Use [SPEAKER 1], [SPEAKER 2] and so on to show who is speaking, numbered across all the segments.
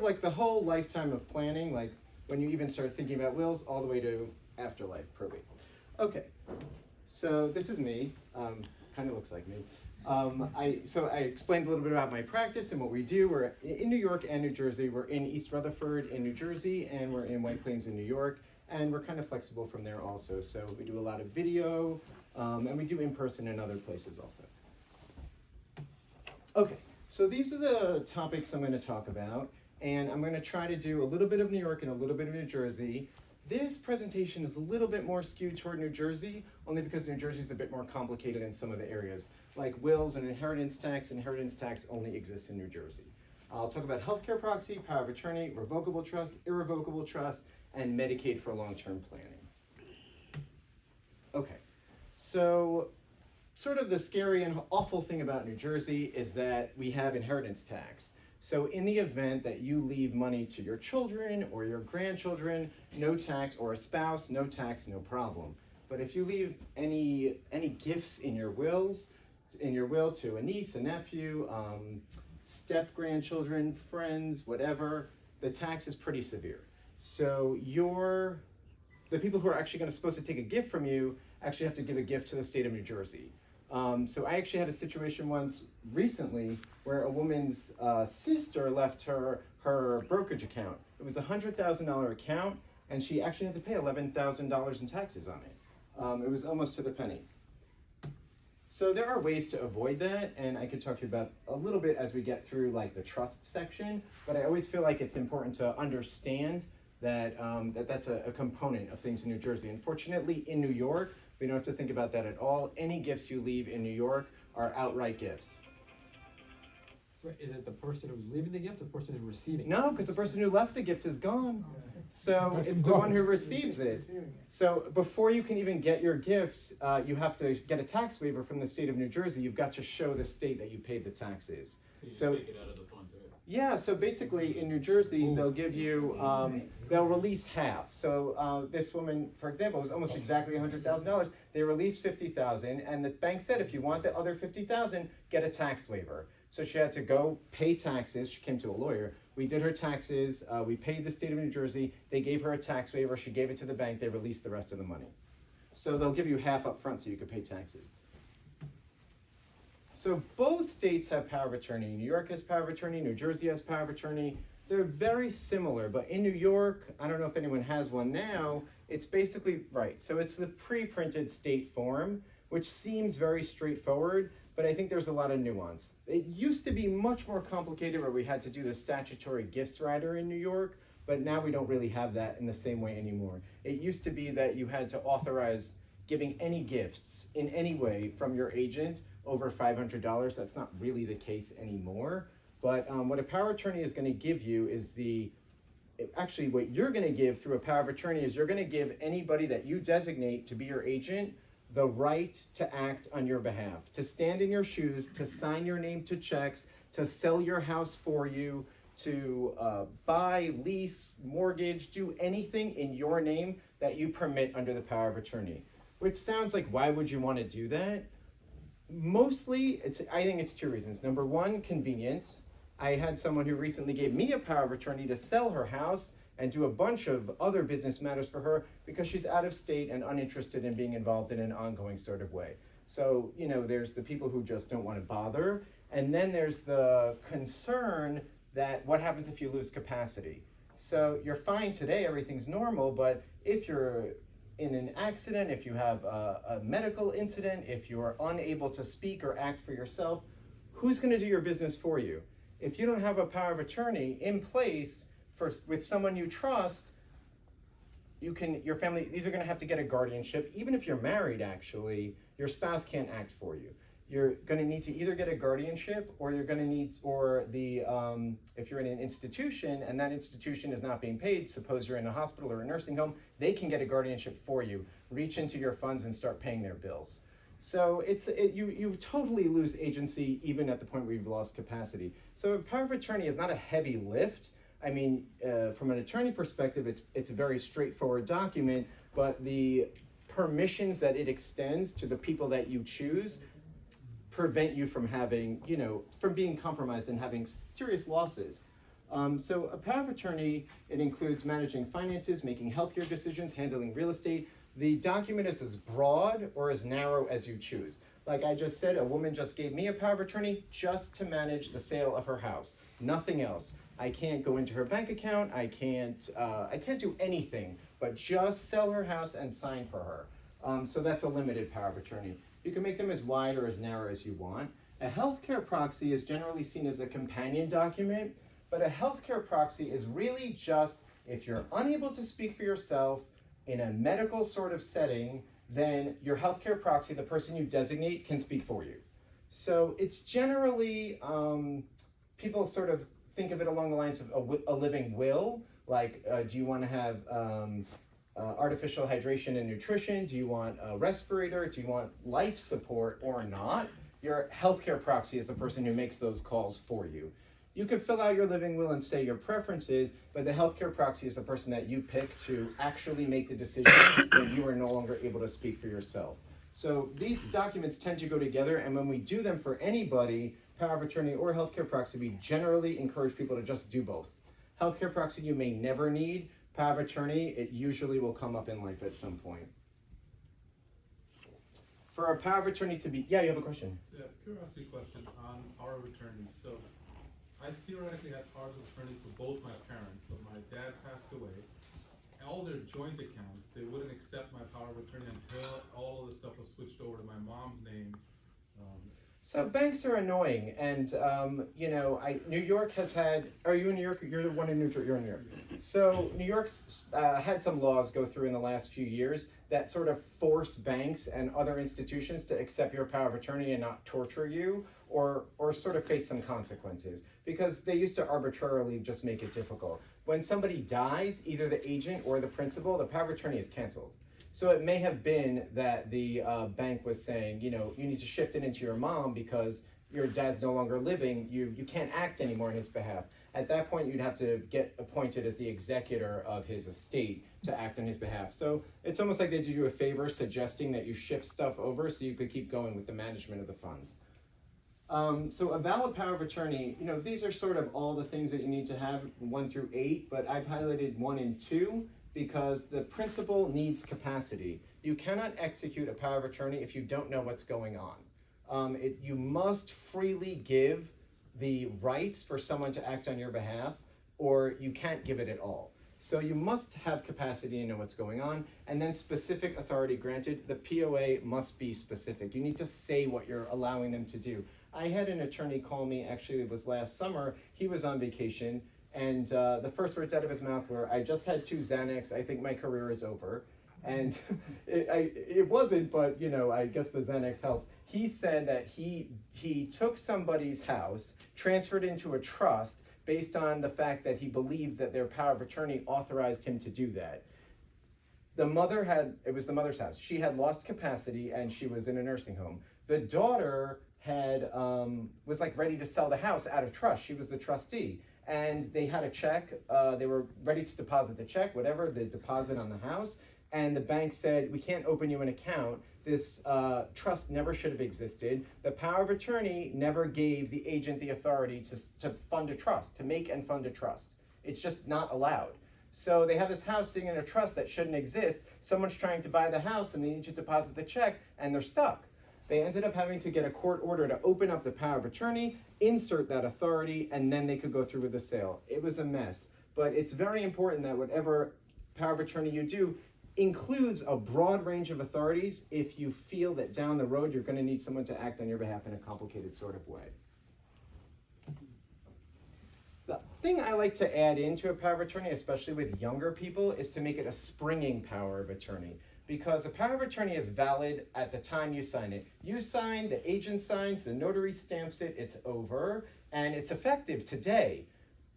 [SPEAKER 1] like the whole lifetime of planning, like when you even start thinking about wills, all the way to afterlife probate. Okay, so this is me. Kind of looks like me. I explained a little bit about my practice and what we do. We're in New York and New Jersey. We're in East Rutherford in New Jersey, and we're in White Plains in New York. And we're kind of flexible from there also. So we do a lot of video, and we do in person in other places also. Okay, so these are the topics I'm going to talk about. And I'm going to try to do a little bit of New York and a little bit of New Jersey. This presentation is a little bit more skewed toward New Jersey, only because New Jersey is a bit more complicated in some of the areas. Like wills and inheritance tax only exists in New Jersey. I'll talk about healthcare proxy, power of attorney, revocable trust, irrevocable trust, and Medicaid for long-term planning. Okay, so sort of the scary and awful thing about New Jersey is that we have inheritance tax. So in the event that you leave money to your children or your grandchildren, no tax, or a spouse, no tax, no problem. But if you leave any gifts in your will to a niece, a nephew, step grandchildren, friends, whatever, the tax is pretty severe. So the people who are actually supposed to take a gift from you actually have to give a gift to the state of New Jersey. So I actually had a situation once recently where a woman's sister left her brokerage account. It was a $100,000 account, and she actually had to pay $11,000 in taxes on it. It was almost to the penny. So there are ways to avoid that, and I could talk to you about a little bit as we get through like the trust section, but I always feel like it's important to understand that that's a component of things in New Jersey. Unfortunately, in New York, we don't have to think about that at all. Any gifts you leave in New York are outright gifts.
[SPEAKER 2] So is it the person who's leaving the gift or the person who's receiving it?
[SPEAKER 1] No, because the person who left the gift is gone. So it's the one who receives it. So before you can even get your gifts, you have to get a tax waiver from the state of New Jersey. You've got to show the state that you paid the taxes.
[SPEAKER 3] So you take it out of the fund, right?
[SPEAKER 1] Yeah, so basically in New Jersey, they'll give you, they'll release half. So this woman, for example, was almost exactly $100,000. They released $50,000, and the bank said, if you want the other $50,000, get a tax waiver. So she had to go pay taxes. She came to a lawyer. We did her taxes. We paid the state of New Jersey. They gave her a tax waiver. She gave it to the bank. They released the rest of the money. So they'll give you half up front so you can pay taxes. So both states have power of attorney. New York has power of attorney, New Jersey has power of attorney. They're very similar, but in New York, I don't know if anyone has one now, it's basically, right, so it's the pre-printed state form, which seems very straightforward, but I think there's a lot of nuance. It used to be much more complicated where we had to do the statutory gifts rider in New York, but now we don't really have that in the same way anymore. It used to be that you had to authorize giving any gifts in any way from your agent over $500. That's not really the case anymore. But what a power of attorney is going to give you is actually what you're going to give through a power of attorney is you're going to give anybody that you designate to be your agent the right to act on your behalf, to stand in your shoes, to sign your name to checks, to sell your house for you, to buy, lease, mortgage, do anything in your name that you permit under the power of attorney. Which sounds like, why would you want to do that? Mostly, I think it's two reasons. Number one, convenience. I had someone who recently gave me a power of attorney to sell her house and do a bunch of other business matters for her because she's out of state and uninterested in being involved in an ongoing sort of way. So, there's the people who just don't want to bother. And then there's the concern that what happens if you lose capacity? So you're fine today, everything's normal, but if you're in an accident, if you have a medical incident, if you're unable to speak or act for yourself, who's going to do your business for you? If you don't have a power of attorney in place with someone you trust, your family either going to have to get a guardianship. Even if you're married, actually, your spouse can't act for you. You're going to need to either get a guardianship, or you're going to need, if you're in an institution and that institution is not being paid, suppose you're in a hospital or a nursing home, they can get a guardianship for you, reach into your funds and start paying their bills. So you totally lose agency even at the point where you've lost capacity. So a power of attorney is not a heavy lift. I mean, from an attorney perspective, it's a very straightforward document, but the permissions that it extends to the people that you choose prevent you from having, from being compromised and having serious losses. So a power of attorney, it includes managing finances, making healthcare decisions, handling real estate. The document is as broad or as narrow as you choose. Like I just said, a woman just gave me a power of attorney just to manage the sale of her house, nothing else. I can't go into her bank account. I can't do anything but just sell her house and sign for her. So that's a limited power of attorney. You can make them as wide or as narrow as you want. A healthcare proxy is generally seen as a companion document, but a healthcare proxy is really just if you're unable to speak for yourself in a medical sort of setting, then your healthcare proxy, the person you designate, can speak for you. So it's generally, people sort of think of it along the lines of a living will, like do you want to have artificial hydration and nutrition? Do you want a respirator? Do you want life support or not? Your healthcare proxy is the person who makes those calls for you. You could fill out your living will and say your preferences, but the healthcare proxy is the person that you pick to actually make the decision when you are no longer able to speak for yourself. So these documents tend to go together, and when we do them for anybody, power of attorney or healthcare proxy, we generally encourage people to just do both. Healthcare proxy you may never need. Power of attorney, it usually will come up in life at some point. For a power of attorney to be, yeah, you have a question?
[SPEAKER 4] Yeah, curiosity question on power of attorney. So I theoretically had powers of attorney for both my parents, but my dad passed away. All their joint accounts, they wouldn't accept my power of attorney until all of the stuff was switched over to my mom's name.
[SPEAKER 1] So banks are annoying, and New York has had. Are you in New York? You're the one in New York. You're in New York. So New York's had some laws go through in the last few years that sort of force banks and other institutions to accept your power of attorney and not torture you, or sort of face some consequences, because they used to arbitrarily just make it difficult. When somebody dies, either the agent or the principal, the power of attorney is canceled. So it may have been that the bank was saying, you need to shift it into your mom because your dad's no longer living. You can't act anymore on his behalf. At that point, you'd have to get appointed as the executor of his estate to act on his behalf. So it's almost like they did you a favor suggesting that you shift stuff over so you could keep going with the management of the funds. So a valid power of attorney, these are sort of all the things that you need to have, 1 through 8, but I've highlighted 1 and 2. Because the principal needs capacity. You cannot execute a power of attorney if you don't know what's going on. You must freely give the rights for someone to act on your behalf, or you can't give it at all. So you must have capacity and know what's going on, and then specific authority granted. The POA must be specific. You need to say what you're allowing them to do. I had an attorney call me, actually it was last summer, he was on vacation, and the first words out of his mouth were, I just had 2 Xanax, I think my career is over. And it wasn't, but I guess the Xanax helped. He said that he took somebody's house, transferred into a trust based on the fact that he believed that their power of attorney authorized him to do that. It was the mother's house. She had lost capacity and she was in a nursing home. The daughter was like ready to sell the house out of trust. She was the trustee. And they had a check, they were ready to deposit the check, whatever, the deposit on the house, and the bank said, we can't open you an account, this trust never should have existed, the power of attorney never gave the agent the authority to fund a trust, to make and fund a trust. It's just not allowed. So they have this house sitting in a trust that shouldn't exist, someone's trying to buy the house and they need to deposit the check, and they're stuck. They ended up having to get a court order to open up the power of attorney, insert that authority, and then they could go through with the sale. It was a mess. But it's very important that whatever power of attorney you do includes a broad range of authorities if you feel that down the road you're going to need someone to act on your behalf in a complicated sort of way. The thing I like to add into a power of attorney, especially with younger people, is to make it a springing power of attorney. Because a power of attorney is valid at the time you sign it. You sign, the agent signs, the notary stamps it, it's over, and it's effective today.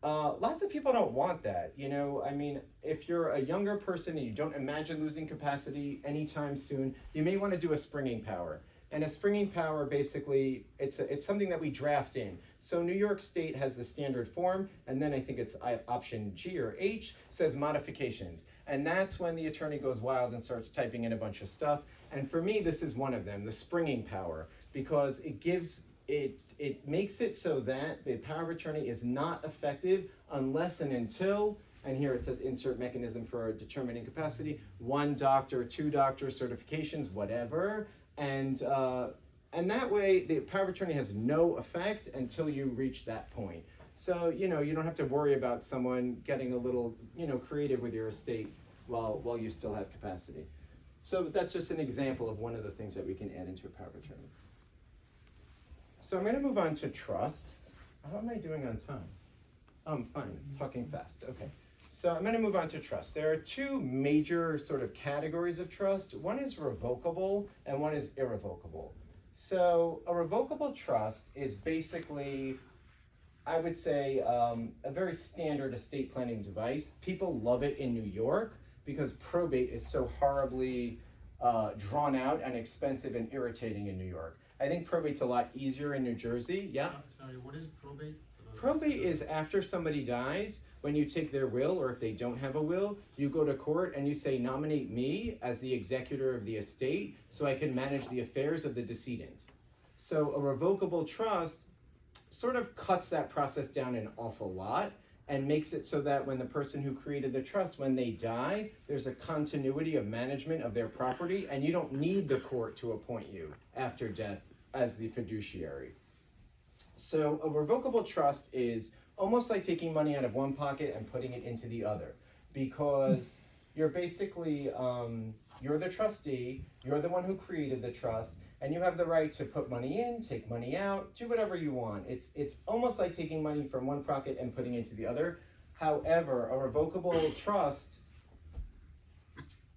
[SPEAKER 1] Lots of people don't want that. If you're a younger person and you don't imagine losing capacity anytime soon, you may want to do a springing power. And a springing power, basically, it's something that we draft in. So New York State has the standard form, and then I think it's option G or H, says modifications. And that's when the attorney goes wild and starts typing in a bunch of stuff. And for me, this is one of them, the springing power, because it gives it makes it so that the power of attorney is not effective unless and until, and here it says insert mechanism for determining capacity, 1 doctor, 2 doctor certifications, whatever, and that way the power of attorney has no effect until you reach that point. So, you don't have to worry about someone getting a little, creative with your estate while you still have capacity. So that's just an example of one of the things that we can add into a power of attorney. So I'm going to move on to trusts. How am I doing on time? Fine, talking fast, okay. So I'm going to move on to trust. There are 2 major sort of categories of trust. One is revocable and one is irrevocable. So a revocable trust is basically, I would say, a very standard estate planning device. People love it in New York because probate is so horribly drawn out and expensive and irritating in New York. I think probate's a lot easier in New Jersey. Yeah?
[SPEAKER 3] Sorry, what is probate?
[SPEAKER 1] Probate is after somebody dies, when you take their will, or if they don't have a will, you go to court and you say, nominate me as the executor of the estate so I can manage the affairs of the decedent. So a revocable trust sort of cuts that process down an awful lot and makes it so that when the person who created the trust, when they die, there's a continuity of management of their property, and you don't need the court to appoint you after death as the fiduciary. So a revocable trust is almost like taking money out of one pocket and putting it into the other, because you're basically, you're the trustee, you're the one who created the trust, and you have the right to put money in, take money out, do whatever you want. It's almost like taking money from one pocket and putting it into the other. However, a revocable trust,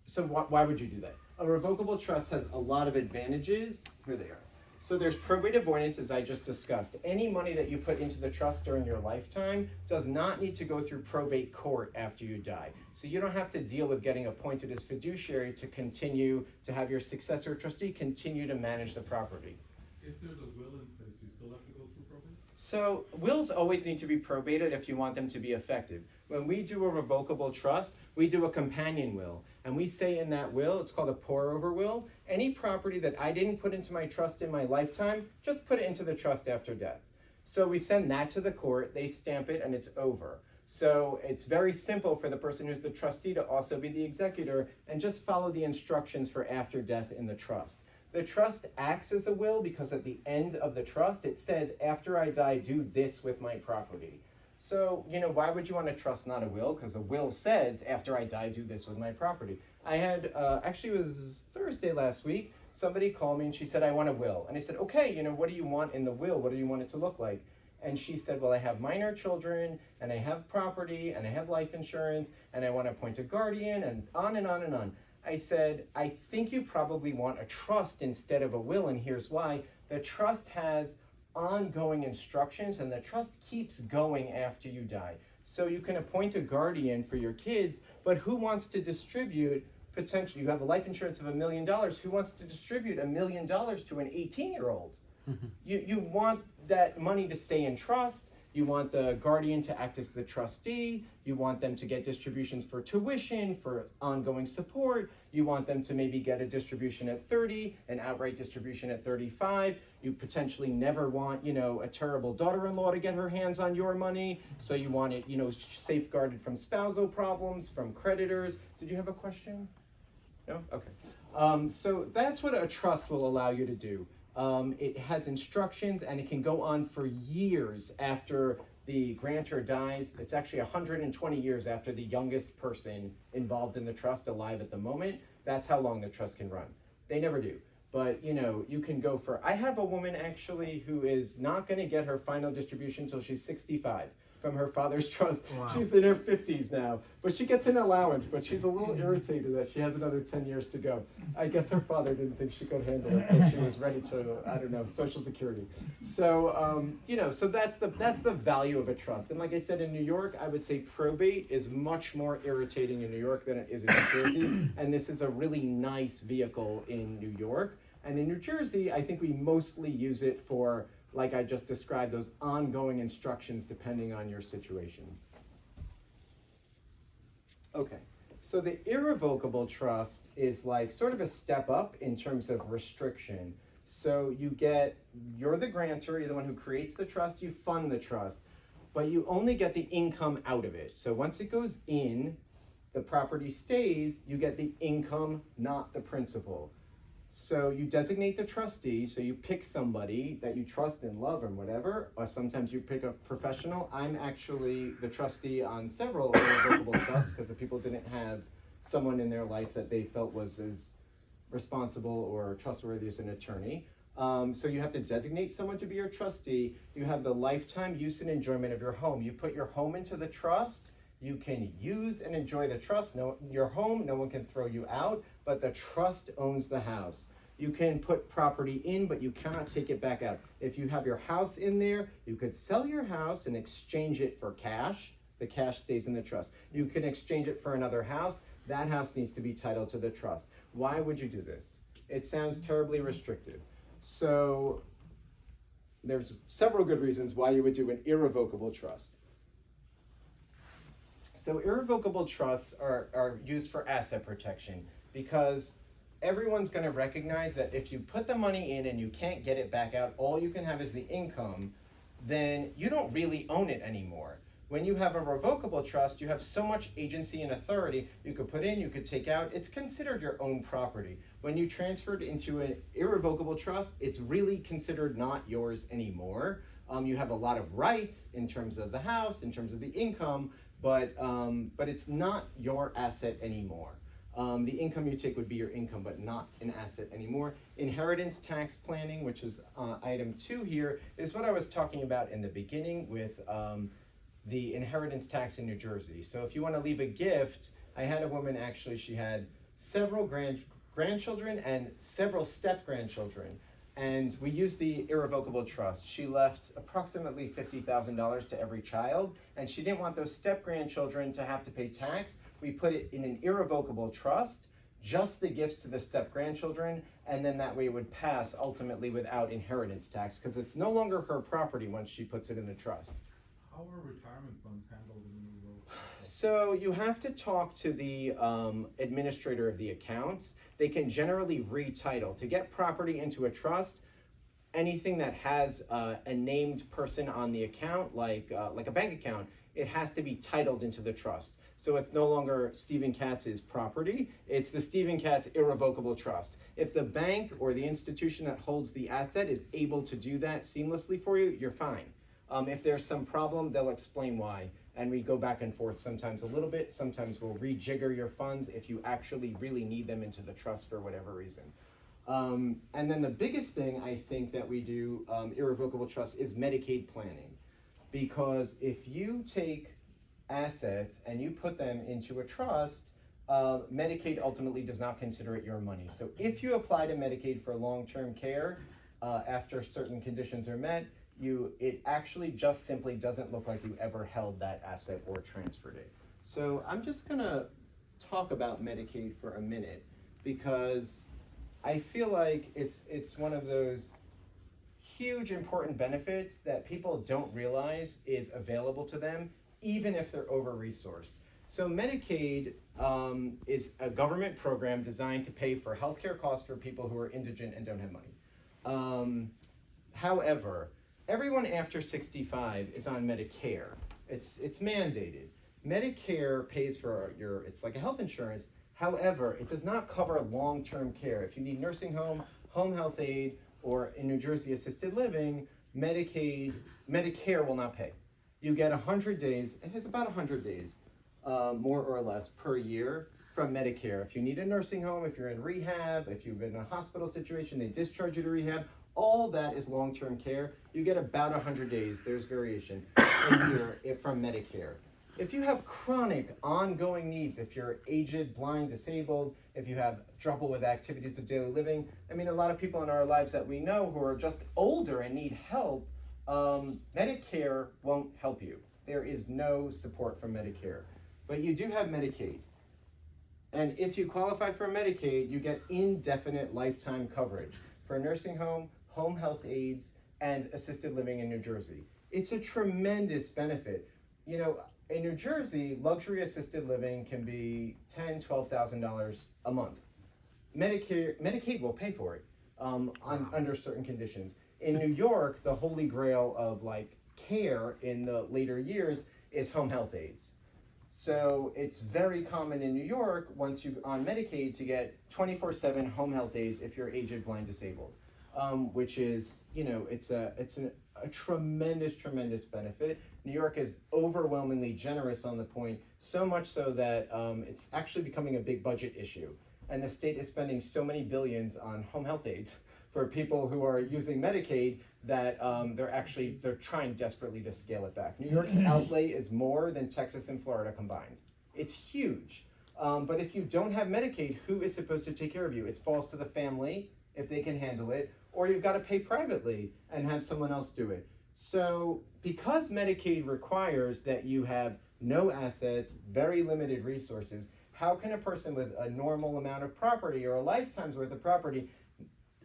[SPEAKER 1] so why would you do that? A revocable trust has a lot of advantages. Here they are. So there's probate avoidance, as I just discussed. Any money that you put into the trust during your lifetime does not need to go through probate court after you die. So you don't have to deal with getting appointed as fiduciary to continue to have your successor trustee continue to manage the property.
[SPEAKER 4] If there's a will in place, you still have to go through probate?
[SPEAKER 1] So wills always need to be probated if you want them to be effective. When we do a revocable trust, we do a companion will. And we say in that will, it's called a pour-over will, any property that I didn't put into my trust in my lifetime, just put it into the trust after death. So we send that to the court, they stamp it, and it's over. So it's very simple for the person who's the trustee to also be the executor and just follow the instructions for after death in the trust. The trust acts as a will because at the end of the trust, it says, after I die, do this with my property. So, why would you want a trust, not a will? Because a will says, after I die, do this with my property. I had, actually it was Thursday last week, somebody called me and she said, I want a will. And I said, okay, what do you want in the will? What do you want it to look like? And she said, well, I have minor children, and I have property, and I have life insurance, and I want to appoint a guardian, and on and on and on. I said, I think you probably want a trust instead of a will, and here's why. The trust has ongoing instructions, and the trust keeps going after you die. So you can appoint a guardian for your kids, but who wants to distribute, potentially, you have a life insurance of $1 million, who wants to distribute $1 million to an 18-year-old? You want that money to stay in trust. You want the guardian to act as the trustee. You want them to get distributions for tuition, for ongoing support. You want them to maybe get a distribution at 30, an outright distribution at 35. You potentially never want, a terrible daughter-in-law to get her hands on your money. So you want it, safeguarded from spousal problems, from creditors. Did you have a question? No? Okay. So that's what a trust will allow you to do. It has instructions, and it can go on for years after the grantor dies. It's actually 120 years after the youngest person involved in the trust alive at the moment. That's how long the trust can run. They never do. But, you can go for, I have a woman actually who is not going to get her final distribution until she's 65 from her father's trust. Wow. She's in her 50s now, but she gets an allowance, but she's a little irritated that she has another 10 years to go. I guess her father didn't think she could handle it until she was ready to, Social Security. So, so that's the value of a trust. And like I said, in New York, I would say probate is much more irritating in New York than it is in New Jersey. And this is a really nice vehicle in New York. And in New Jersey, I think we mostly use it for, like I just described, those ongoing instructions depending on your situation. Okay, so the irrevocable trust is like sort of a step up in terms of restriction. So you're the grantor, you're the one who creates the trust, you fund the trust, but you only get the income out of it. So once it goes in, the property stays, you get the income, not the principal. So you designate the trustee, so you pick somebody that you trust and love or whatever, or sometimes you pick a professional. I'm actually the trustee on several irrevocable trusts because the people didn't have someone in their life that they felt was as responsible or trustworthy as an attorney. So you have to designate someone to be your trustee. You have the lifetime use and enjoyment of your home. You put your home into the trust. You can use and enjoy the trust. Your home, no one can throw you out, but the trust owns the house. You can put property in, but you cannot take it back out. If you have your house in there, you could sell your house and exchange it for cash. The cash stays in the trust. You can exchange it for another house. That house needs to be titled to the trust. Why would you do this? It sounds terribly restrictive. So there's several good reasons why you would do an irrevocable trust. So irrevocable trusts are used for asset protection because everyone's going to recognize that if you put the money in and you can't get it back out, all you can have is the income, then you don't really own it anymore. When you have a revocable trust, you have so much agency and authority. You could put in, you could take out. It's considered your own property. When you transfer it into an irrevocable trust, it's really considered not yours anymore. You have a lot of rights in terms of the house, in terms of the income, but it's not your asset anymore. The income you take would be your income, but not an asset anymore. Inheritance tax planning, which is item 2 here, is what I was talking about in the beginning with the inheritance tax in New Jersey. So if you want to leave a gift, I had a woman actually, she had several grandchildren and several step-grandchildren. And we used the irrevocable trust. She left approximately $50,000 to every child, and she didn't want those step-grandchildren to have to pay tax. We put it in an irrevocable trust, just the gifts to the step-grandchildren, and then that way it would pass ultimately without inheritance tax, because it's no longer her property once she puts it in the trust.
[SPEAKER 4] How are retirement funds handled in the world?
[SPEAKER 1] So you have to talk to the administrator of the accounts. They can generally retitle. To get property into a trust, anything that has a named person on the account, like a bank account, it has to be titled into the trust. So it's no longer Stephen Katz's property, it's the Stephen Katz irrevocable trust. If the bank or the institution that holds the asset is able to do that seamlessly for you, you're fine. If there's some problem, they'll explain why. And we go back and forth sometimes a little bit. Sometimes we'll rejigger your funds if you actually really need them into the trust for whatever reason. And then the biggest thing I think that we do, irrevocable trust, is Medicaid planning. Because if you take assets and you put them into a trust, Medicaid ultimately does not consider it your money. So if you apply to Medicaid for long-term care, after certain conditions are met, it actually just simply doesn't look like you ever held that asset or transferred it. So I'm just gonna talk about Medicaid for a minute because I feel like it's one of those huge important benefits that people don't realize is available to them even if they're over-resourced. So Medicaid is a government program designed to pay for healthcare costs for people who are indigent and don't have money. However, everyone after 65 is on Medicare. It's mandated. Medicare pays for it's like a health insurance. However, it does not cover long-term care. If you need nursing home, home health aid, or in New Jersey assisted living, Medicare will not pay. You get 100 days, and it's about 100 days, more or less per year from Medicare. If you need a nursing home, if you're in rehab, if you've been in a hospital situation, they discharge you to rehab, all that is long-term care. You get about 100 days, there's variation, a year from Medicare. If you have chronic, ongoing needs, if you're aged, blind, disabled, if you have trouble with activities of daily living, I mean, a lot of people in our lives that we know who are just older and need help, Medicare won't help you. There is no support from Medicare. But you do have Medicaid. And if you qualify for Medicaid, you get indefinite lifetime coverage for a nursing home, home health aides, and assisted living in New Jersey. It's a tremendous benefit. You know, in New Jersey, luxury assisted living can be $10,000, $12,000 a month. Medicaid will pay for it. under certain conditions. In New York, the holy grail of like care in the later years is home health aides. So it's very common in New York, once you're on Medicaid, to get 24/7 home health aides if you're aged, blind, disabled, which is, it's a tremendous benefit. New York is overwhelmingly generous on the point, so much so that it's actually becoming a big budget issue. And the state is spending so many billions on home health aides for people who are using Medicaid that they're trying desperately to scale it back. New York's outlay is more than Texas and Florida combined. It's huge. But if you don't have Medicaid, who is supposed to take care of you? It falls to the family if they can handle it, or you've got to pay privately and have someone else do it. So because Medicaid requires that you have no assets, very limited resources, how can a person with a normal amount of property or a lifetime's worth of property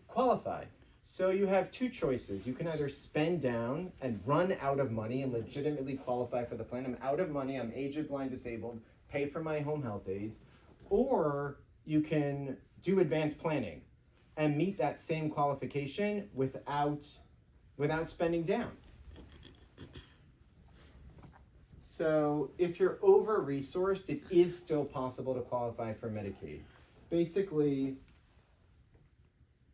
[SPEAKER 1] qualify? So you have two choices. You can either spend down and run out of money and legitimately qualify for the plan. I'm out of money, I'm aged, blind, disabled, pay for my home health aides. Or you can do advanced planning and meet that same qualification without spending down. So if you're over-resourced, it is still possible to qualify for Medicaid. Basically,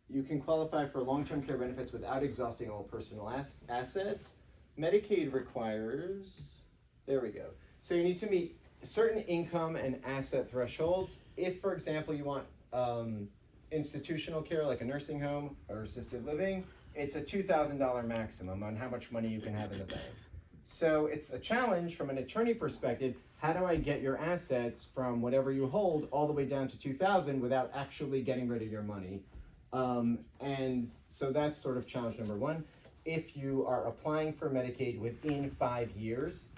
[SPEAKER 1] you can qualify for long-term care benefits without exhausting all personal assets. Medicaid requires, there we go. So you need to meet certain income and asset thresholds. If, for example, you want institutional care like a nursing home or assisted living, it's a $2,000 maximum on how much money you can have in the bank. So it's a challenge from an attorney perspective. How do I get your assets from whatever you hold all the way down to $2,000 without actually getting rid of your money? And so that's sort of challenge number one. If you are applying for Medicaid within 5 years,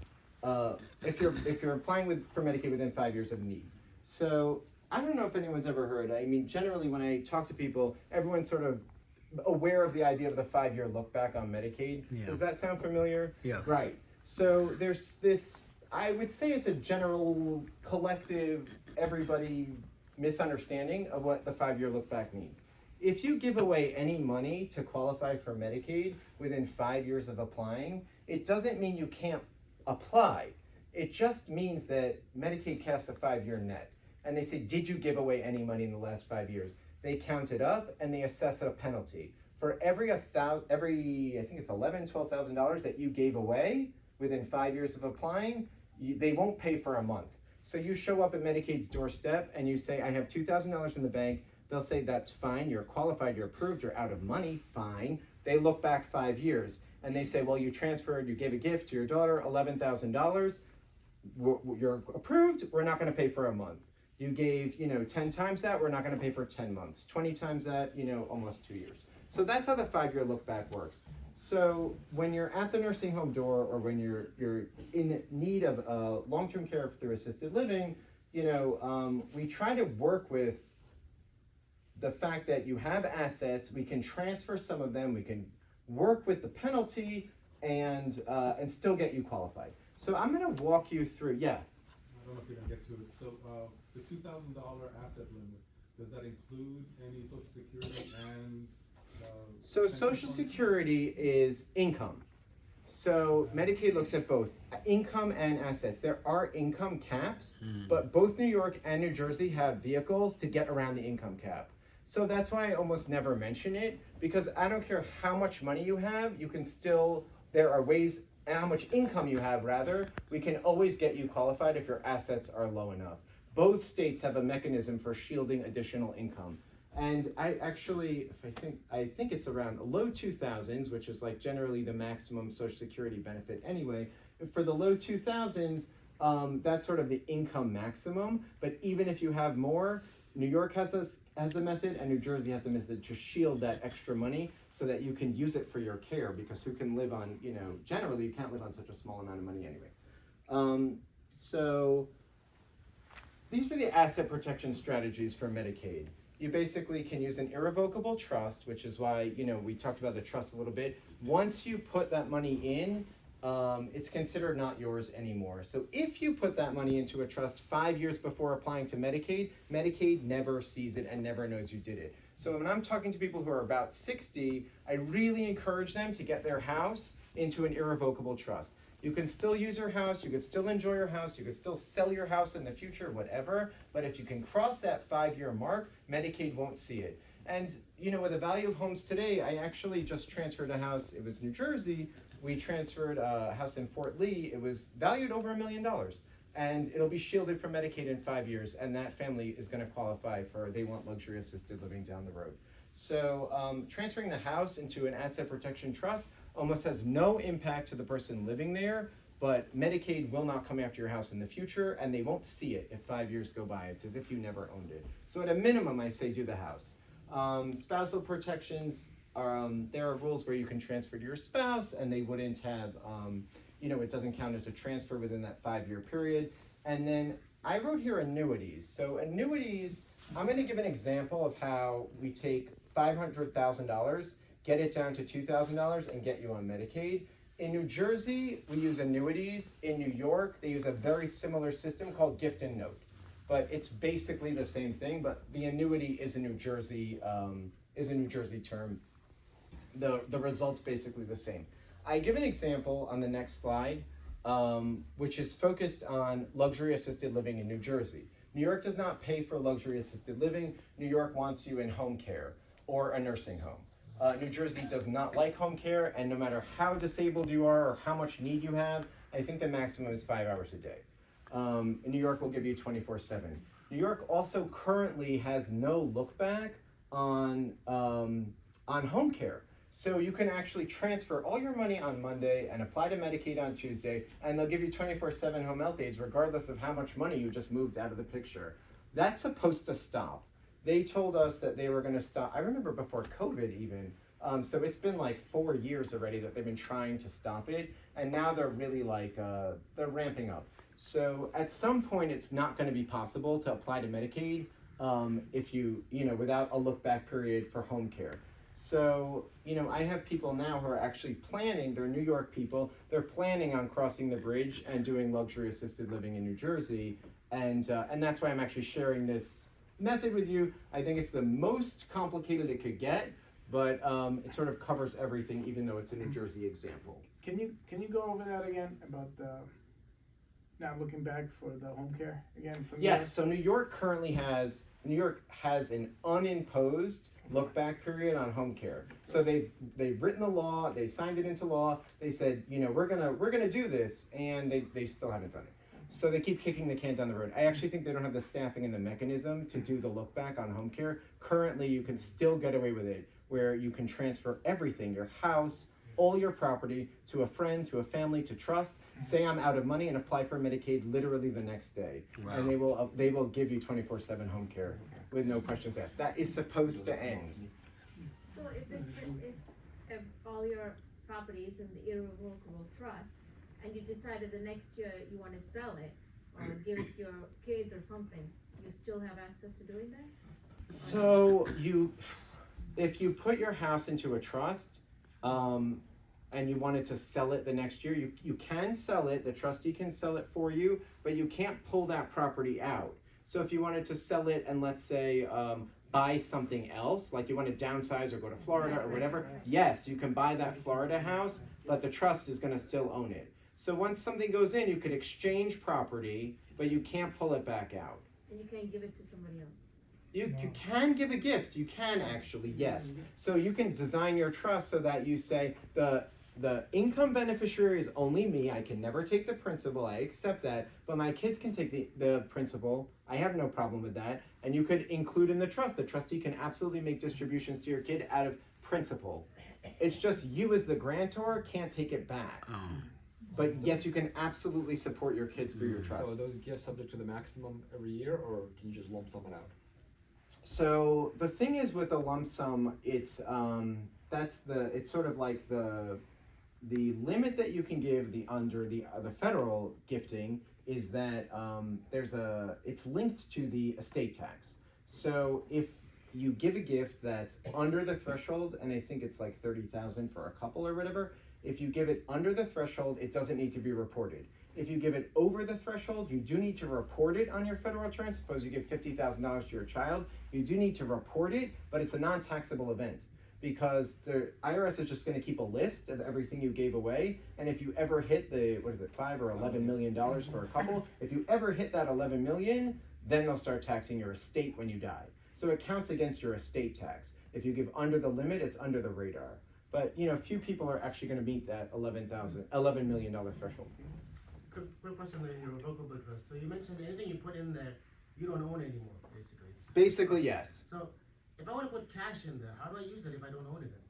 [SPEAKER 1] if you're applying for Medicaid within 5 years of need. So I don't know if anyone's ever heard. I mean, generally when I talk to people, everyone's sort of aware of the idea of the 5-year look back on Medicaid. Yeah. Does that sound familiar?
[SPEAKER 5] Yes.
[SPEAKER 1] Right. So there's this, I would say it's a general collective, everybody misunderstanding of what the 5-year look back means. If you give away any money to qualify for Medicaid within 5 years of applying, it doesn't mean you can't apply. It just means that Medicaid casts a 5-year net. And they say, did you give away any money in the last 5 years? They count it up and they assess a penalty. For every I think it's $11,000, $12,000 that you gave away within 5 years of applying, they won't pay for a month. So you show up at Medicaid's doorstep and you say, I have $2,000 in the bank. They'll say, that's fine, you're qualified, you're approved, you're out of money, fine. They look back 5 years and they say, well, you transferred, you gave a gift to your daughter, $11,000. You're approved, we're not gonna pay for a month. You gave, 10 times that, we're not gonna pay for 10 months. 20 times that, almost 2 years. So that's how the 5-year look back works. So when you're at the nursing home door or when you're in need of long-term care through assisted living, we try to work with the fact that you have assets, we can transfer some of them, we can work with the penalty and still get you qualified. So I'm gonna walk you through, yeah.
[SPEAKER 4] I don't know if you're gonna get to it. So the $2,000 asset limit, does that include any Social Security and?
[SPEAKER 1] So Social Security is income. So Medicaid looks at both income and assets. There are income caps, but both New York and New Jersey have vehicles to get around the income cap. So that's why I almost never mention it, because I don't care how much money you have, you can still, there are ways, and how much income you have rather, we can always get you qualified if your assets are low enough. Both states have a mechanism for shielding additional income. And I actually, I think it's around low 2000s, which is like generally the maximum Social Security benefit anyway. For the low 2000s, that's sort of the income maximum. But even if you have more, New York has a method and New Jersey has a method to shield that extra money so that you can use it for your care, because who can live on, generally you can't live on such a small amount of money anyway. So these are the asset protection strategies for Medicaid. You basically can use an irrevocable trust, which is why, we talked about the trust a little bit. Once you put that money in, it's considered not yours anymore. So if you put that money into a trust 5 years before applying to Medicaid, Medicaid never sees it and never knows you did it. So when I'm talking to people who are about 60, I really encourage them to get their house into an irrevocable trust. You can still use your house, you can still enjoy your house, you can still sell your house in the future, whatever, but if you can cross that 5-year mark, Medicaid won't see it. And with the value of homes today, I actually just transferred a house, it was New Jersey, we transferred a house in Fort Lee, it was valued over $1 million. And it'll be shielded from Medicaid in 5 years, and that family is gonna qualify for, they want luxury assisted living down the road. So transferring the house into an asset protection trust almost has no impact to the person living there, but Medicaid will not come after your house in the future, and they won't see it if 5 years go by. It's as if you never owned it. So at a minimum, I say do the house. Spousal protections, there are rules where you can transfer to your spouse, and they wouldn't have, it doesn't count as a transfer within that 5-year period. And then I wrote here annuities. So annuities, I'm gonna give an example of how we take $500,000, get it down to $2,000 and get you on Medicaid. In New Jersey, we use annuities. In New York, they use a very similar system called gift and note. But it's basically the same thing, but the annuity is a New Jersey term. The result's basically the same. I give an example on the next slide, which is focused on luxury assisted living in New Jersey. New York does not pay for luxury assisted living. New York wants you in home care or a nursing home. New Jersey does not like home care, and no matter how disabled you are or how much need you have, I think the maximum is 5 hours a day. New York will give you 24/7. New York also currently has no look back on home care. So you can actually transfer all your money on Monday and apply to Medicaid on Tuesday, and they'll give you 24/7 home health aides regardless of how much money you just moved out of the picture. That's supposed to stop. They told us that they were going to stop. I remember before COVID even. So it's been like 4 years already that they've been trying to stop it, and now they're really they're ramping up. So at some point, it's not going to be possible to apply to Medicaid if without a look back period for home care. So, I have people now who are actually planning, they're New York people, they're planning on crossing the bridge and doing luxury assisted living in New Jersey. And that's why I'm actually sharing this method with you. I think it's the most complicated it could get, but it sort of covers everything, even though it's a New Jersey example.
[SPEAKER 5] Can you go over that again about not looking back for the home care again? From
[SPEAKER 1] Yes, so New York has an unimposed look back period on home care. So they've written the law, they signed it into law, they said, we're gonna do this, and they still haven't done it. So they keep kicking the can down the road. I actually think they don't have the staffing and the mechanism to do the look back on home care. Currently, you can still get away with it, where you can transfer everything, your house, all your property, to a friend, to a family, to trust. Say I'm out of money and apply for Medicaid literally the next day. Wow. And they will give you 24/7 home care with no questions asked. That is supposed to end.
[SPEAKER 6] So if all your property is in the irrevocable trust, and you decided the next year you want to sell it or give it to your kids or something, you still have access to doing that?
[SPEAKER 1] So if you put your house into a trust, and you wanted to sell it the next year, you can sell it, the trustee can sell it for you, but you can't pull that property out. So if you wanted to sell it and let's say buy something else, like you want to downsize or go to Florida or whatever, yes, you can buy that Florida house, but the trust is going to still own it. So once something goes in, you could exchange property, but you can't pull it back out.
[SPEAKER 6] And you can't give it to somebody else?
[SPEAKER 1] You can give a gift, you can actually, yes. So you can design your trust so that you say, the income beneficiary is only me, I can never take the principal, I accept that, but my kids can take the principal, I have no problem with that. And you could include in the trust, the trustee can absolutely make distributions to your kid out of principal. It's just you as the grantor can't take it back. But yes, you can absolutely support your kids through your trust.
[SPEAKER 2] So are those gifts subject to the maximum every year, or can you just lump sum it out?
[SPEAKER 1] So the thing is with the lump sum, it's sort of like the limit that you can give under the federal gifting is that it's linked to the estate tax. So if you give a gift that's under the threshold, and I think it's like $30,000 for a couple or whatever, If you give it under the threshold, it doesn't need to be reported. If you give it over the threshold, you do need to report it on your federal return. Suppose you give $50,000 to your child, you do need to report it, but it's a non-taxable event because the IRS is just going to keep a list of everything you gave away. And if you ever hit the, what is it, $5 or $11 million for a couple, if you ever hit that 11 million, then they'll start taxing your estate when you die. So it counts against your estate tax. If you give under the limit, it's under the radar. But few people are actually going to meet that $11 million threshold.
[SPEAKER 7] Quick question on your revocable trust. So you mentioned anything you put in there, you don't own anymore, basically.
[SPEAKER 1] Basically, yes.
[SPEAKER 7] So if I want to put cash in there, how do I use it if I don't own it anymore?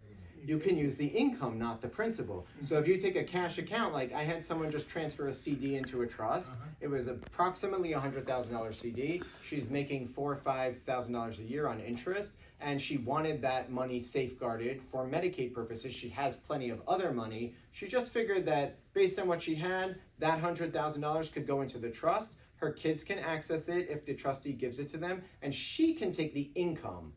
[SPEAKER 1] You can use the income, not the principal. So if you take a cash account, like I had someone just transfer a CD into a trust. It was approximately $100,000 CD. She's making $4,000 or $5,000 a year on interest, and she wanted that money safeguarded for Medicaid purposes. She has plenty of other money. She just figured that based on what she had, that $100,000 could go into the trust. Her kids can access it if the trustee gives it to them, and she can take the income.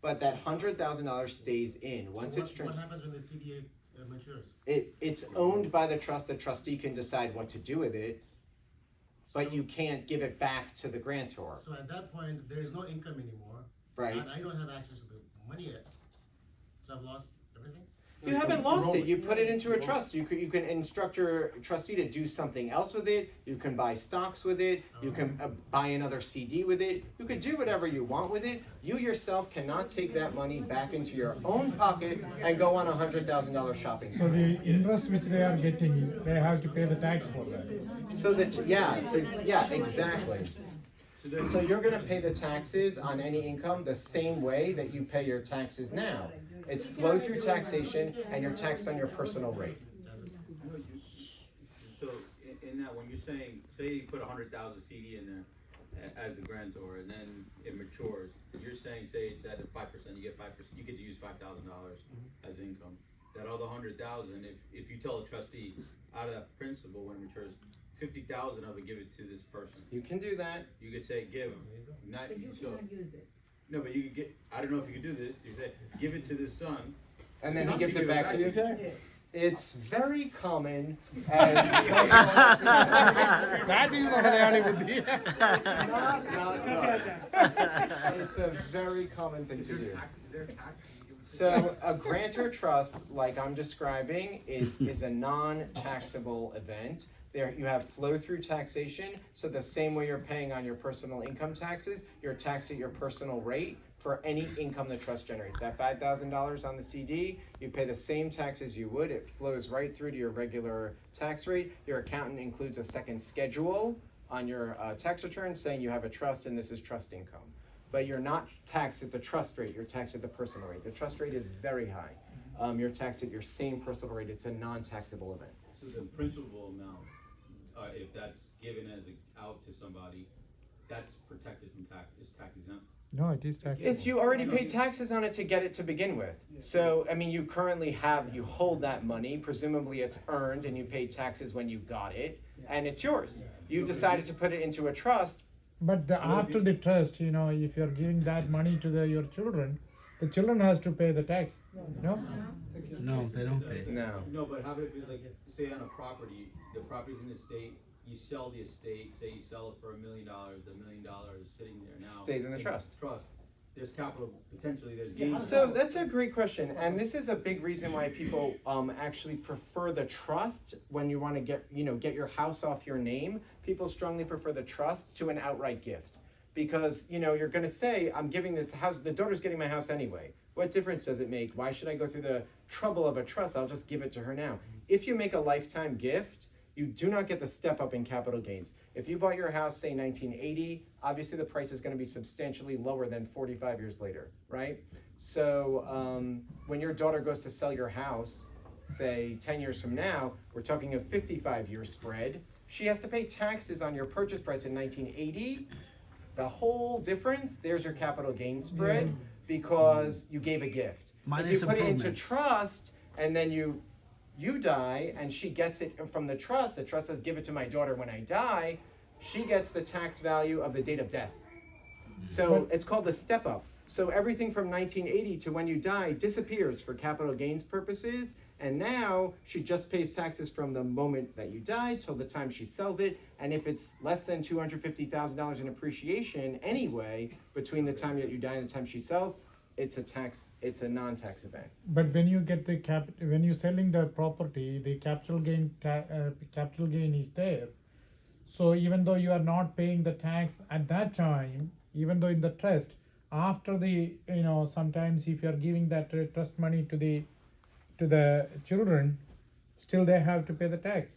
[SPEAKER 1] But that $100,000 stays in once it's
[SPEAKER 7] what happens when the CDA matures?
[SPEAKER 1] It's owned by the trust. The trustee can decide what to do with it, but you can't give it back to the grantor.
[SPEAKER 7] So at that point, there is no income anymore.
[SPEAKER 1] Right.
[SPEAKER 7] And I don't have access to the money yet. So I've lost everything?
[SPEAKER 1] You haven't lost it. You put it into a trust. You can instruct your trustee to do something else with it. You can buy stocks with it. You can buy another CD with it. You can do whatever you want with it. You yourself cannot take that money back into your own pocket and go on $100,000 shopping
[SPEAKER 8] So
[SPEAKER 1] spree.
[SPEAKER 8] the interest which they are getting, they have to pay the tax for that.
[SPEAKER 1] So exactly. So you're gonna pay the taxes on any income the same way that you pay your taxes now. It's flow through taxation and you're taxed on your personal rate.
[SPEAKER 3] So in that, when you're saying, say you put 100,000 CD in there as the grantor, and then it matures, you're saying, say it's at 5%, you get 5%, you get to use $5,000 as income. That other 100,000, if you tell a trustee out of that principal when it matures, 50,000 of it, give it to this person.
[SPEAKER 1] You can do that.
[SPEAKER 3] You could say give them, not
[SPEAKER 6] But you
[SPEAKER 3] so.
[SPEAKER 6] cannot use it.
[SPEAKER 3] No, but you could get. I don't know if you could do this. You say give it to this son,
[SPEAKER 1] And then he
[SPEAKER 3] Son
[SPEAKER 1] gives
[SPEAKER 3] can
[SPEAKER 1] it
[SPEAKER 3] give
[SPEAKER 1] back to you. It's very common as
[SPEAKER 8] That is the Malayali Buddhi.
[SPEAKER 1] not done. It's a very common thing to do. So a grantor trust, like I'm describing, is a non-taxable event. There you have flow-through taxation, so the same way you're paying on your personal income taxes, you're taxed at your personal rate for any income the trust generates. That $5,000 on the CD, you pay the same tax as you would. It flows right through to your regular tax rate. Your accountant includes a second schedule on your tax return saying you have a trust and this is trust income. But you're not taxed at the trust rate, you're taxed at the personal rate. The trust rate is very high. You're taxed at your same personal rate. It's a non-taxable event.
[SPEAKER 3] so the principal amount, if that's given as out to somebody, that's protected from tax. Is tax exempt?
[SPEAKER 8] No, it is taxable.
[SPEAKER 1] It's you already paid taxes on it to get it to begin with. So, I mean, you currently you hold that money, presumably it's earned and you paid taxes when you got it, and it's yours. You decided to put it into a trust.
[SPEAKER 8] But after the trust, if you're giving that money to your children, the children has to pay the tax, No,
[SPEAKER 9] they don't pay.
[SPEAKER 1] No.
[SPEAKER 3] No, but how about if you say on a property, the property's in the estate, you sell the estate, say you sell it for $1 million, the $1 million is sitting there now.
[SPEAKER 1] Stays in the trust.
[SPEAKER 3] There's capital, potentially there's gains.
[SPEAKER 1] So that's a great question, and this is a big reason why people actually prefer the trust when you want to get your house off your name. People strongly prefer the trust to an outright gift because you're going to say, I'm giving this house, the daughter's getting my house anyway. What difference does it make? Why should I go through the trouble of a trust? I'll just give it to her now. If you make a lifetime gift, you do not get the step up in capital gains. If you bought your house, say 1980, obviously the price is going to be substantially lower than 45 years later, right? So when your daughter goes to sell your house, say 10 years from now, we're talking a 55-year spread. She has to pay taxes on your purchase price in 1980. The whole difference, there's your capital gains spread because you gave a gift.
[SPEAKER 9] Minus
[SPEAKER 1] if you put it into
[SPEAKER 9] improvements.
[SPEAKER 1] trust and then you die and she gets it from the trust says give it to my daughter when I die, she gets the tax value of the date of death. So it's called the step up. So everything from 1980 to when you die disappears for capital gains purposes, And now she just pays taxes from the moment that you die till the time she sells it. And if it's less than $250,000 in appreciation anyway, between the time that you die and the time she sells, it's a non-tax event.
[SPEAKER 8] But when you get when you're selling the property, the capital gain is there. So even though you are not paying the tax at that time, even though in the trust, after sometimes if you are giving that trust money to the children, still they have to pay the tax.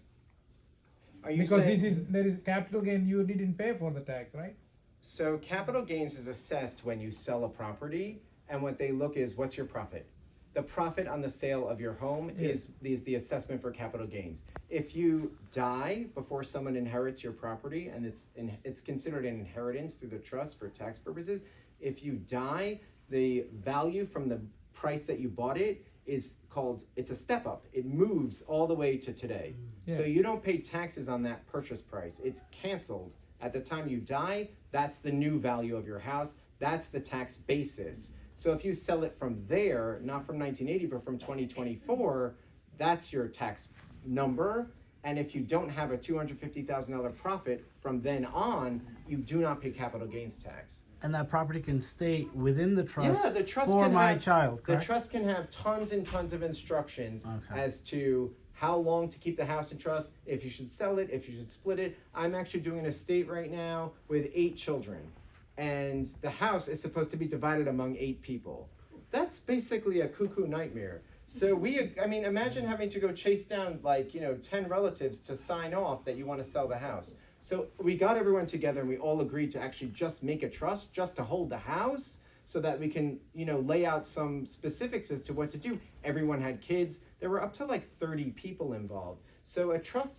[SPEAKER 1] Are you
[SPEAKER 8] Because
[SPEAKER 1] saying,
[SPEAKER 8] there is capital gain, you didn't pay for the tax, right?
[SPEAKER 1] so capital gains is assessed when you sell a property, and what they look is what's your profit. The profit on the sale of your home is the assessment for capital gains. If you die before someone inherits your property, and it's considered an inheritance through the trust for tax purposes, if you die, the value from the price that you bought it it's a step up. It moves all the way to today. So you don't pay taxes on that purchase price. It's canceled. At the time you die, that's the new value of your house. That's the tax basis. So if you sell it from there, not from 1980, but from 2024, that's your tax number. And if you don't have a $250,000 profit from then on, you do not pay capital gains tax.
[SPEAKER 9] And that property can stay within the trust,
[SPEAKER 1] Yeah, the trust
[SPEAKER 9] for
[SPEAKER 1] can
[SPEAKER 9] my
[SPEAKER 1] have,
[SPEAKER 9] child,
[SPEAKER 1] The
[SPEAKER 9] correct?
[SPEAKER 1] trust can have tons and tons of instructions
[SPEAKER 9] Okay.
[SPEAKER 1] as to how long to keep the house in trust, if you should sell it, if you should split it. I'm actually doing an estate right now with 8 children. And the house is supposed to be divided among 8 people. That's basically a cuckoo nightmare. So imagine having to go chase down 10 relatives to sign off that you want to sell the house. So we got everyone together and we all agreed to actually just make a trust just to hold the house so that we can, lay out some specifics as to what to do. Everyone had kids. There were up to 30 people involved. So a trust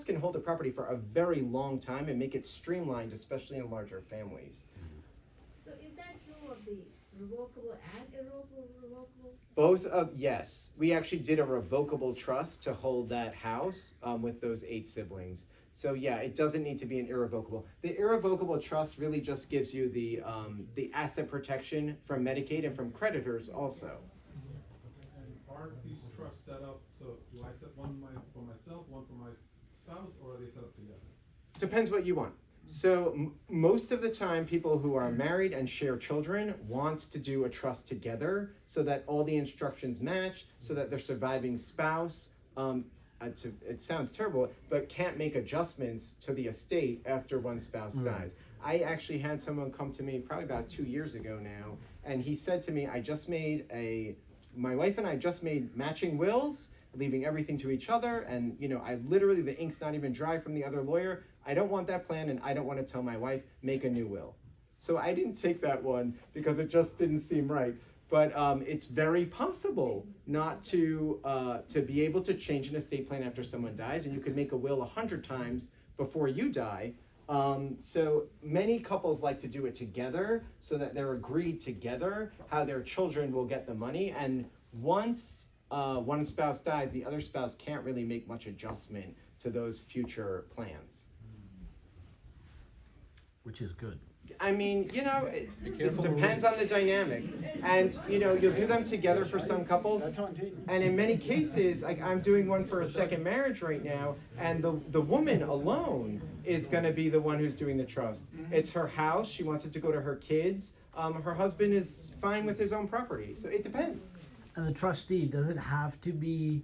[SPEAKER 1] can hold a property for a very long time and make it streamlined, especially in larger families.
[SPEAKER 6] So is that true of the revocable and irrevocable?
[SPEAKER 1] Both yes. We actually did a revocable trust to hold that house with those 8 siblings. So yeah, it doesn't need to be an irrevocable. The irrevocable trust really just gives you the asset protection from Medicaid and from creditors also.
[SPEAKER 4] And are these trusts set up, so do I set one for myself, one for my spouse, or are they set up together?
[SPEAKER 1] Depends what you want. So most of the time, people who are married and share children want to do a trust together so that all the instructions match, so that their surviving spouse, it sounds terrible, but can't make adjustments to the estate after one spouse dies. I actually had someone come to me probably about 2 years ago now, and he said to me, my wife and I just made matching wills, leaving everything to each other, and I literally, the ink's not even dry from the other lawyer. I don't want that plan, and I don't want to tell my wife, make a new will. So I didn't take that one because it just didn't seem right. But it's very possible not to be able to change an estate plan after someone dies, and you could make a will 100 times before you die. So many couples like to do it together so that they're agreed together how their children will get the money, and once one spouse dies, the other spouse can't really make much adjustment to those future plans.
[SPEAKER 9] Which is good.
[SPEAKER 1] I mean, it depends on the dynamic. And, you'll do them together for some couples. And in many cases, like I'm doing one for a second marriage right now, and the woman alone is going to be the one who's doing the trust. It's her house. She wants it to go to her kids. Her husband is fine with his own property. So it depends.
[SPEAKER 9] And the trustee, does it have to be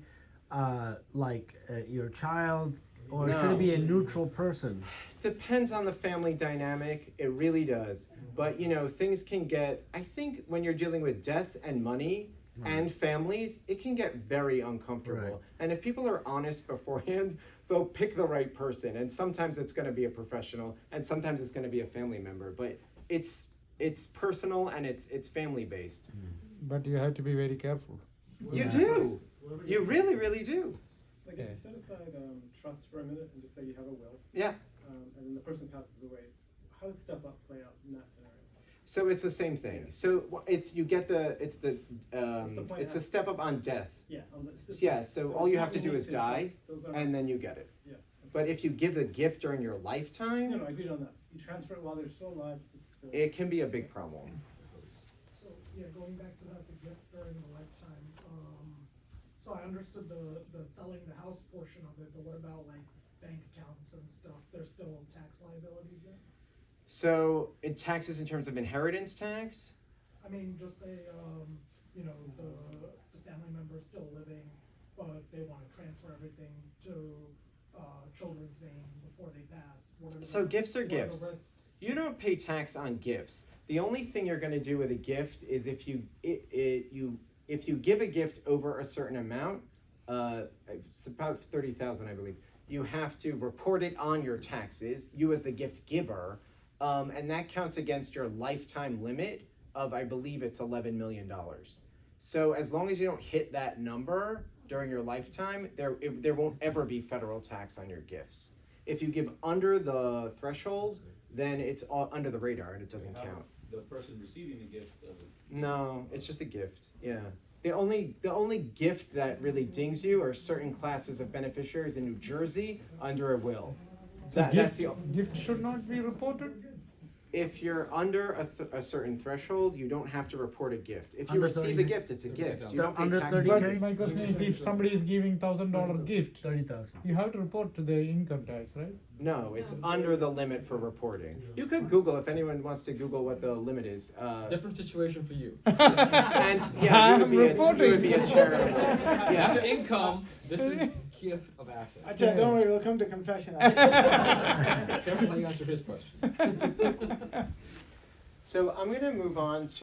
[SPEAKER 9] your child, or should it be a neutral person?
[SPEAKER 1] Depends on the family dynamic. It really does. But things can get, I think when you're dealing with death and money and families, it can get very uncomfortable.
[SPEAKER 9] Right.
[SPEAKER 1] And if people are honest beforehand, they'll pick the right person. And sometimes it's going to be a professional, and sometimes it's going to be a family member. But it's personal and it's family based.
[SPEAKER 8] But you have to be very careful.
[SPEAKER 1] You do. You really, really do.
[SPEAKER 10] Like if you set aside trust for a minute and just say you have a will,
[SPEAKER 1] Yeah.
[SPEAKER 10] and then the person passes away, how does step up play out in that scenario?
[SPEAKER 1] So it's the same thing. So it's
[SPEAKER 10] plan
[SPEAKER 1] a step up on death.
[SPEAKER 10] Yeah.
[SPEAKER 1] Yeah. So all
[SPEAKER 10] it's
[SPEAKER 1] you
[SPEAKER 10] not
[SPEAKER 1] have to do
[SPEAKER 10] unique
[SPEAKER 1] is die,
[SPEAKER 10] trust. Those are-
[SPEAKER 1] and then you get it.
[SPEAKER 10] Yeah.
[SPEAKER 1] But if you give the gift during your lifetime,
[SPEAKER 10] No, I agreed on that. You transfer it while they're still alive. It's still.
[SPEAKER 1] it can be a big problem.
[SPEAKER 11] So, yeah, going back to that, the gift during the lifetime, So I understood the selling the house portion of it, but what about like bank accounts and stuff? There's still tax liabilities there?
[SPEAKER 1] So it taxes in terms of inheritance tax?
[SPEAKER 11] I mean, just say, you know, the family member's still living, but they wanna transfer everything to, children's names before they pass. What are
[SPEAKER 1] So
[SPEAKER 11] the-
[SPEAKER 1] gifts are
[SPEAKER 11] what are the
[SPEAKER 1] gifts.
[SPEAKER 11] risks?
[SPEAKER 1] You don't pay tax on gifts. The only thing you're gonna do with a gift is if you give a gift over a certain amount, it's about 30,000, I believe, you have to report it on your taxes, you as the gift giver, and that counts against your lifetime limit of, I believe it's $11 million. So as long as you don't hit that number during your lifetime, there won't ever be federal tax on your gifts. If you give under the threshold, then it's all under the radar and it doesn't
[SPEAKER 3] How
[SPEAKER 1] count.
[SPEAKER 3] The person receiving the gift doesn't.
[SPEAKER 1] No, it's just a gift, yeah. The only gift that really dings you are certain classes of beneficiaries in New Jersey under a will. That's the,
[SPEAKER 8] Gift should not be reported?
[SPEAKER 1] if you're under a certain threshold, you don't have to report a gift. If you
[SPEAKER 9] Under
[SPEAKER 1] receive
[SPEAKER 9] 30,
[SPEAKER 1] a gift, it's a gift. You don't pay
[SPEAKER 9] under
[SPEAKER 1] tax.
[SPEAKER 9] 30K?
[SPEAKER 8] But my question is, if somebody is giving $1,000 gift,
[SPEAKER 9] 30,000.
[SPEAKER 8] you have to report to the income tax, right?
[SPEAKER 1] No, it's under the limit for reporting. You could Google, if anyone wants to Google what the limit is.
[SPEAKER 2] Different situation for you.
[SPEAKER 1] And yeah, you would be a charitable.
[SPEAKER 2] That's
[SPEAKER 1] Yeah.
[SPEAKER 2] income, this is gift of
[SPEAKER 5] I
[SPEAKER 2] assets.
[SPEAKER 5] tell you, don't worry, we'll come to confession.
[SPEAKER 2] Kevin, how do you answer his question?
[SPEAKER 1] So I'm gonna move on to